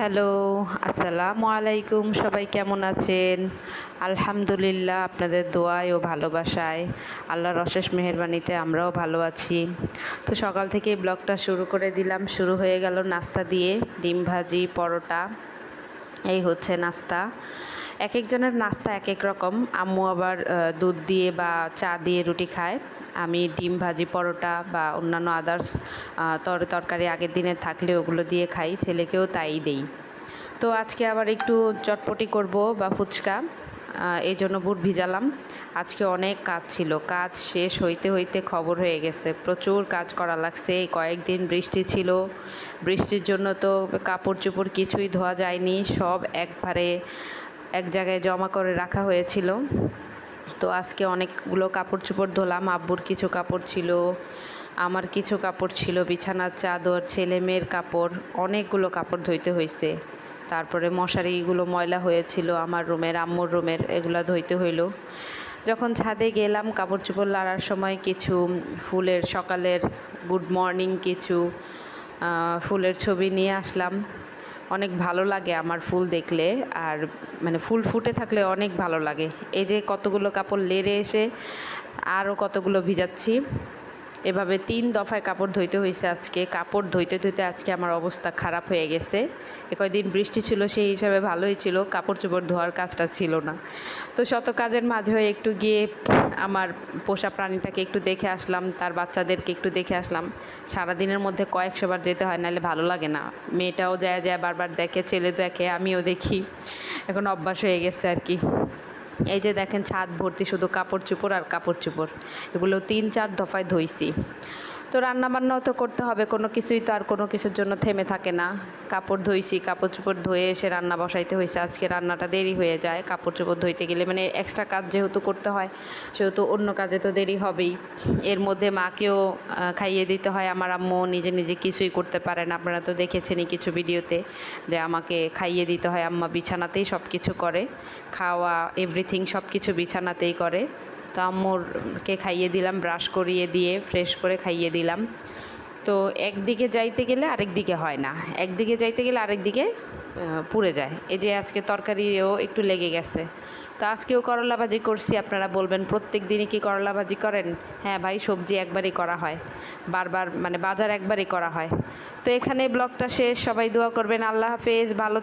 Hello, আসসালামু আলাইকুম। সবাই কেমন আছেন? আলহামদুলিল্লাহ, আপনাদের দোয়ায় ও ভালোবাসায় আল্লাহর অশেষ মেহেরবানিতে আমরাও ভালো আছি। তো সকাল থেকেই ব্লগটা শুরু করে দিলাম। শুরু হয়ে গেল নাস্তা দিয়ে, ডিম ভাজি, পরোটা। এই হচ্ছে নাস্তা। এক একজনের নাস্তা এক এক রকম। আম্মু আবার দুধ দিয়ে বা চা দিয়ে রুটি খায়। আমি ডিম ভাজি, পরোটা বা অন্যান্য আদার্স তরকারি আগের দিনের থাকলে ওগুলো দিয়ে খাই। ছেলেকেও তাই দেই। তো আজকে আবার একটু চটপটি করব বা ফুচকা, এই জন্য বুট ভিজালাম। আজকে অনেক কাজ ছিল, কাজ শেষ হইতে হইতে খবর হয়ে গেছে। প্রচুর কাজ করা লাগছে। কয়েকদিন বৃষ্টি ছিল, বৃষ্টির জন্য তো কাপড় চোপড় কিছুই ধোয়া যায়নি, সব একবারে এক জায়গায় জমা করে রাখা হয়েছিল। তো আজকে অনেকগুলো কাপড় চোপড় ধোলাম। আব্বুর কিছু কাপড় ছিল, আমার কিছু কাপড় ছিল, বিছানার চাদর, ছেলে মেয়ের কাপড়, অনেকগুলো কাপড় ধুইতে হয়েছে। তারপরে মশারিগুলো ময়লা হয়েছিল আমার রুমের, আম্মুর রুমের, এগুলো ধুইতে হইলো। যখন ছাদে গেলাম কাপড় চোপড় লাড়ার সময় কিছু ফুলের, সকালের গুড মর্নিং কিছু ফুলের ছবি নিয়ে আসলাম। অনেক ভালো লাগে আমার ফুল দেখলে, আর মানে ফুল ফুটে থাকলে অনেক ভালো লাগে। এই যে কতগুলো কাপড় লেড়ে এসে আরও কতগুলো ভিজাচ্ছি। এভাবে 3 দফায় কাপড় ধুইতে হয়েছে আজকে। কাপড় ধুইতে ধুইতে আজকে আমার অবস্থা খারাপ হয়ে গেছে। কয়েকদিন বৃষ্টি ছিল, সেই হিসাবে ভালোই ছিল, কাপড় চোপড় ধোয়ার কাজটা ছিল না। তো শত কাজের মাঝে একটু গিয়ে আমার পোষা প্রাণীটাকে একটু দেখে আসলাম, তার বাচ্চাদেরকে একটু দেখে আসলাম। সারাদিনের মধ্যে কয়েকশোবার যেতে হয়, নাহলে ভালো লাগে না। মেয়েটাও যায় যায় বারবার দেখে, ছেলে দেখে, আমিও দেখি। এখন অভ্যাস হয়ে গেছে আর কি। এই যে দেখেন ছাদ ভর্তি শুধু কাপড় চোপড় আর কাপড় চোপড়। এগুলো 3-4 দফায় ধুইছি। তো রান্নাবান্নাও তো করতে হবে, কোনো কিছুই তো আর কোনো কিছুর জন্য থেমে থাকে না। কাপড় ধুইছি, কাপড় চোপড় ধুয়ে এসে রান্না বসাইতে হয়েছে। আজকে রান্নাটা দেরি হয়ে যায় কাপড় চোপড় ধুইতে গেলে, মানে এক্সট্রা কাজ যেহেতু করতে হয় সেহেতু অন্য কাজে তো দেরি হবেই। এর মধ্যে মাকেও খাইয়ে দিতে হয়। আমার আম্মু নিজে নিজে কিছুই করতে পারে না, আপনারা তো দেখেছেনই কিছু ভিডিওতে যে আমাকে খাইয়ে দিতে হয়। আম্মা বিছানাতেই সব কিছু করে, খাওয়া এভরিথিং সব কিছু বিছানাতেই করে। তো আম্মুরকে খাইয়ে দিলাম, ব্রাশ করিয়ে দিয়ে ফ্রেশ করে খাইয়ে দিলাম। তো একদিকে যাইতে গেলে আরেক দিকে হয় না, একদিকে যাইতে গেলে আরেক দিকে পুড়ে যায়। এই যে আজকে তরকারিও একটু লেগে গেছে। তো আজকেও করলা ভাজি করছি। আপনারা বলবেন প্রত্যেক দিনই কি করলা ভাজি করেন? হ্যাঁ ভাই, সবজি একবারই করা হয়, বারবার মানে বাজার একবারই করা হয়। তো এখানে ব্লগটা শেষ। সবাই দোয়া করবেন। আল্লাহ হাফেজ, ভালো